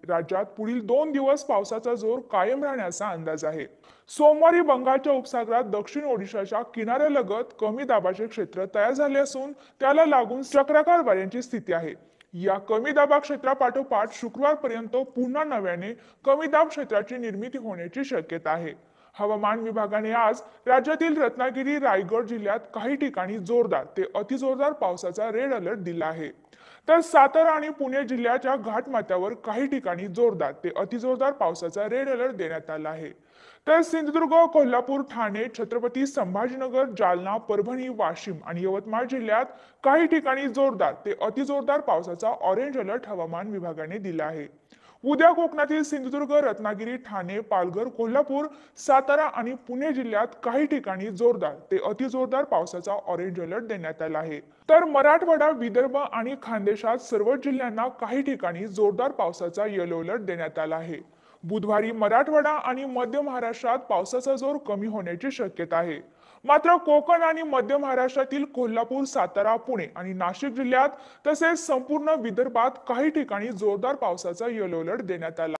राज्यात पुढील 2 दिवस पावसाचा जोर कायम राहण्याचा अंदाज आहे। सोमवारी बंगालच्या उपसागरात दक्षिण ओडिशाच्या किनाऱ्यालगत कमी दाबाचे क्षेत्र तयार झाले असून त्याला लागून चक्राकार वाऱ्यांची स्थिती आहे। या कमी दाबा क्षेत्रापाठोपाठ शुक्रवारपर्यंत पुन्हा नव्याने कमी दाब क्षेत्राची निर्मिती होण्याची शक्यता आहे। हवामान विभागाने आज राज्यातील रत्नागिरी रायगड जिल्ह्यात काही ठिकाणी जोरदार ते अतिजोरदार पावसाचा रेड अलर्ट दिला आहे। तर सातारा आणि पुणे जिल्ह्याच्या घाटमाथ्यावर काही ठिकाणी जोरदार ते अतिजोरदार पावसाचा रेड अलर्ट देण्यात आला आहे। तर सिंधुदुर्ग, कोल्हापूर, ठाणे, छत्रपती संभाजीनगर, जालना, परभणी, वाशिम आणि यवतमाळ जिल्ह्यात काही ठिकाणी जोरदार ते अतिजोरदार पावसाचा ऑरेंज अलर्ट हवामान विभागाने दिला आहे। उद्या कोकणातील सिंधुदुर्ग, रत्नागिरी, ठाणे, पालघर, कोल्हापूर, सातारा आणि पुणे जिल्ह्यात काही ठिकाणी जोरदार ते अतिजोरदार पावसाचा ऑरेंज अलर्ट देण्यात आला आहे। तर मराठवाडा, विदर्भ आणि खानदेशात सर्वच जिल्ह्यांना काही ठिकाणी जोरदार पावसाचा येलो अलर्ट देण्यात आला आहे। बुधवारी मराठवाडा आणि मध्य महाराष्ट्रात पावसाचा जोर कमी होण्याची शक्यता आहे। मात्र कोकण आणि मध्य महाराष्ट्रातील कोल्हापूर, सातारा, पुणे आणि नाशिक जिल्ह्यात तसेच संपूर्ण विदर्भात काही ठिकाणी जोरदार पावसाचा येलो अलर्ट देण्यात आला